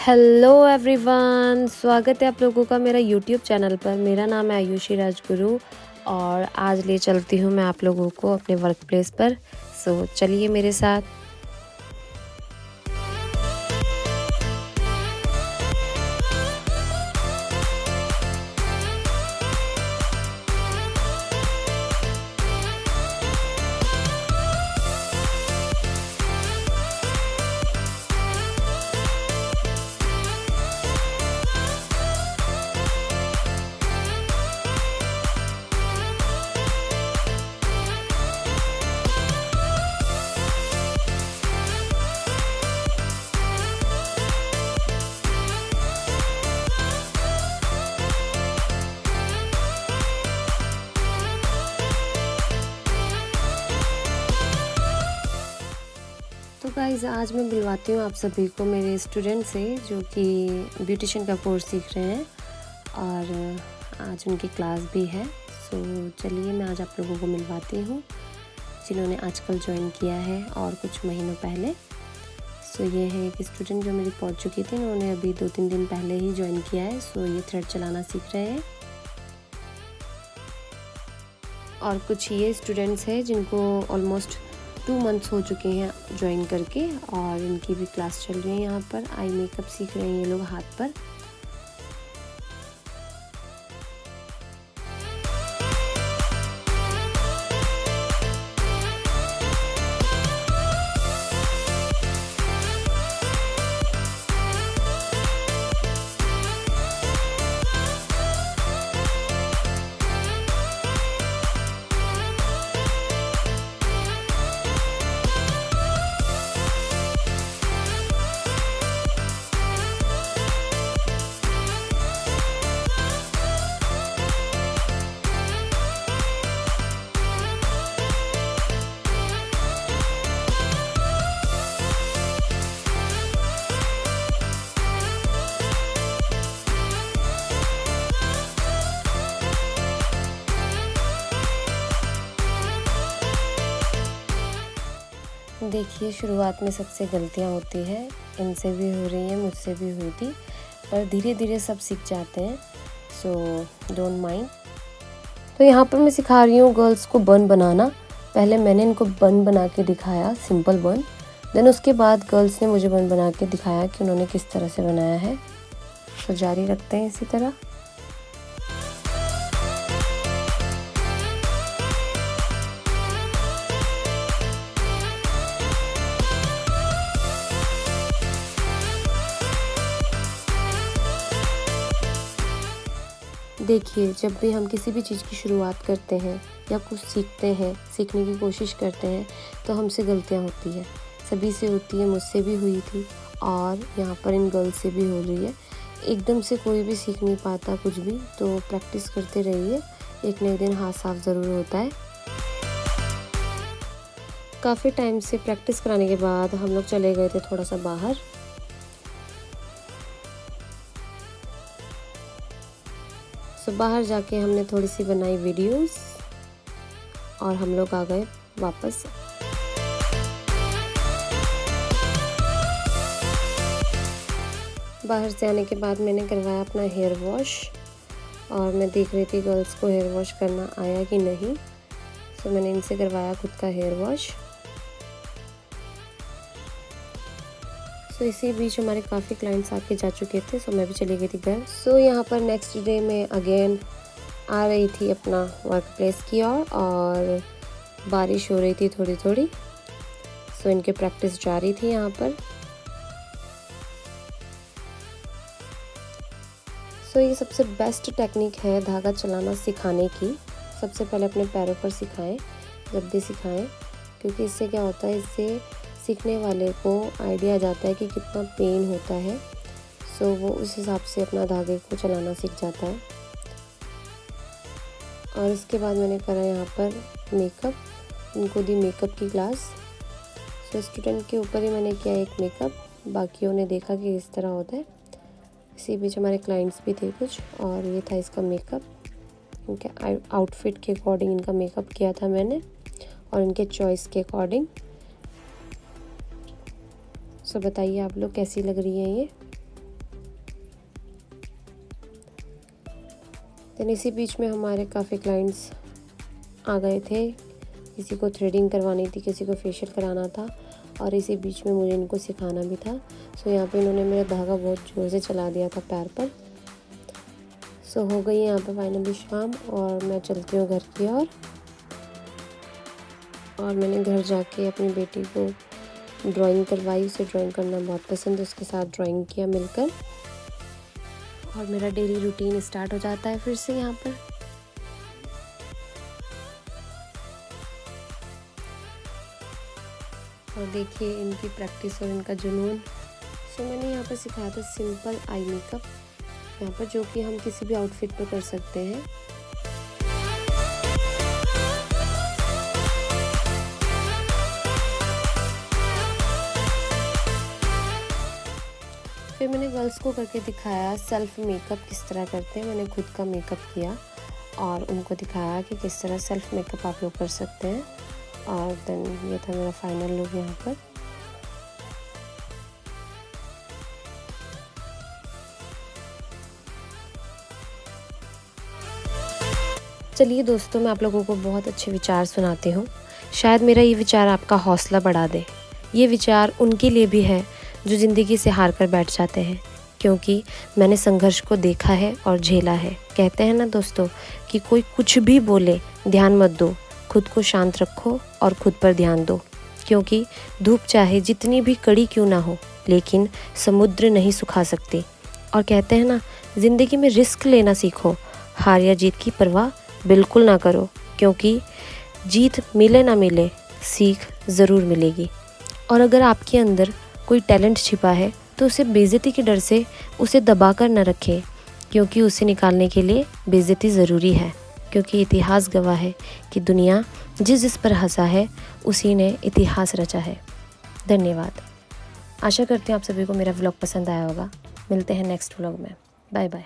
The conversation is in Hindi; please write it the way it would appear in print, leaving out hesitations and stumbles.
हेलो एवरीवन, स्वागत है आप लोगों का मेरा यूट्यूब चैनल पर। मेरा नाम है आयुषी राजगुरु और आज ले चलती हूँ मैं आप लोगों को अपने वर्क प्लेस पर। सो चलिए मेरे साथ। तो गाइज़, आज मैं मिलवाती हूँ आप सभी को मेरे स्टूडेंट से जो कि ब्यूटिशियन का कोर्स सीख रहे हैं और आज उनकी क्लास भी है। सो चलिए मैं आज आप लोगों को मिलवाती हूँ जिन्होंने आजकल ज्वाइन किया है और कुछ महीनों पहले। सो ये है एक स्टूडेंट जो मेरी पहुँच चुकी थी, उन्होंने अभी 2-3 दिन पहले ही ज्वाइन किया है। सो ये थ्रेड चलाना सीख रहे हैं। और कुछ ये स्टूडेंट्स हैं जिनको ऑलमोस्ट 2 मंथ्स हो चुके हैं ज्वाइन करके और इनकी भी क्लास चल रही है। यहाँ पर आई मेकअप सीख रहे हैं ये लोग हाथ पर। देखिए, शुरुआत में सबसे गलतियाँ होती हैं, इनसे भी हो रही हैं, मुझसे भी हुई थी, पर धीरे धीरे सब सीख जाते हैं। So don't mind. तो यहाँ पर मैं सिखा रही हूँ गर्ल्स को बन बनाना। पहले मैंने इनको बन बना के दिखाया, सिंपल बन। देन उसके बाद गर्ल्स ने मुझे बन बना के दिखाया कि उन्होंने किस तरह से बनाया है। तो जारी रखते हैं इसी तरह। देखिए, जब भी हम किसी भी चीज़ की शुरुआत करते हैं या कुछ सीखते हैं, सीखने की कोशिश करते हैं, तो हमसे गलतियाँ होती है, सभी से होती है, मुझसे भी हुई थी और यहाँ पर इन गर्ल्स से भी हो रही है। एकदम से कोई भी सीख नहीं पाता कुछ भी, तो प्रैक्टिस करते रहिए, एक न एक दिन हाथ साफ ज़रूर होता है। काफ़ी टाइम से प्रैक्टिस कराने के बाद हम लोग चले गए थे थोड़ा सा बाहर। सो बाहर जाके हमने थोड़ी सी बनाई वीडियोस और हम लोग आ गए वापस। बाहर से आने के बाद मैंने करवाया अपना हेयर वॉश और मैं देख रही थी गर्ल्स को हेयर वॉश करना आया कि नहीं। सो मैंने इनसे करवाया खुद का हेयर वॉश। सो इसी बीच हमारे काफ़ी क्लाइंट्स आके जा चुके थे। सो मैं भी चली गई थी घर। सो यहाँ पर नेक्स्ट डे में अगेन आ रही थी अपना वर्क प्लेस की ओर और बारिश हो रही थी थोड़ी थोड़ी। सो इनके प्रैक्टिस जारी थी यहाँ पर। सो ये सबसे बेस्ट टेक्निक है धागा चलाना सिखाने की। सबसे पहले अपने पैरों पर सिखाएं जब भी सिखाएं, क्योंकि इससे क्या होता है, इससे सीखने वाले को आइडिया आ जाता है कि कितना पेन होता है। सो वो उस हिसाब से अपना धागे को चलाना सीख जाता है। और इसके बाद मैंने करा यहाँ पर मेकअप, उनको दी मेकअप की क्लास। सो स्टूडेंट के ऊपर ही मैंने किया एक मेकअप, बाकियों ने देखा कि इस तरह होता है। इसी बीच हमारे क्लाइंट्स भी थे कुछ और ये था इसका मेकअप। इनके आउटफिट के अकॉर्डिंग इनका मेकअप किया था मैंने और इनके चॉइस के अकॉर्डिंग। सो बताइए आप लोग कैसी लग रही है ये। देन इसी बीच में हमारे काफ़ी क्लाइंट्स आ गए थे। किसी को थ्रेडिंग करवानी थी, किसी को फेशियल कराना था और इसी बीच में मुझे इनको सिखाना भी था। सो यहाँ पे इन्होंने मेरा धागा बहुत ज़ोर से चला दिया था पैर पर। सो हो गई यहाँ पे फाइनली शाम और मैं चलती हूँ घर की ओर। और मैंने घर जाके अपनी बेटी को ड्राइंग करवाई। उसे ड्राइंग करना बहुत पसंद है, उसके साथ ड्राइंग किया मिलकर। और मेरा डेली रूटीन स्टार्ट हो जाता है फिर से यहाँ पर। और देखिए इनकी प्रैक्टिस और इनका जुनून। सो मैंने यहाँ पर सिखाया था सिंपल आई मेकअप यहाँ पर, जो कि हम किसी भी आउटफिट पर कर सकते हैं। फिर मैंने गर्ल्स को करके दिखाया सेल्फ मेकअप किस तरह करते हैं। मैंने खुद का मेकअप किया और उनको दिखाया कि किस तरह सेल्फ मेकअप आप लोग कर सकते हैं। और देन ये था मेरा फाइनल लुक यहाँ पर। चलिए दोस्तों, मैं आप लोगों को बहुत अच्छे विचार सुनाती हूँ। शायद मेरा ये विचार आपका हौसला बढ़ा दे। ये विचार उनके लिए भी है जो ज़िंदगी से हार कर बैठ जाते हैं, क्योंकि मैंने संघर्ष को देखा है और झेला है। कहते हैं ना दोस्तों कि कोई कुछ भी बोले ध्यान मत दो, खुद को शांत रखो और खुद पर ध्यान दो, क्योंकि धूप चाहे जितनी भी कड़ी क्यों ना हो लेकिन समुद्र नहीं सुखा सकती। और कहते हैं ना, ज़िंदगी में रिस्क लेना सीखो, हार या जीत की परवाह बिल्कुल ना करो, क्योंकि जीत मिले ना मिले सीख ज़रूर मिलेगी। और अगर आपके अंदर कोई टैलेंट छिपा है तो उसे बेइज्जती के डर से उसे दबा कर न रखें, क्योंकि उसे निकालने के लिए बेइज्जती ज़रूरी है। क्योंकि इतिहास गवाह है कि दुनिया जिस पर हंसा है उसी ने इतिहास रचा है। धन्यवाद। आशा करते हैं आप सभी को मेरा व्लॉग पसंद आया होगा। मिलते हैं नेक्स्ट व्लॉग में। Bye bye.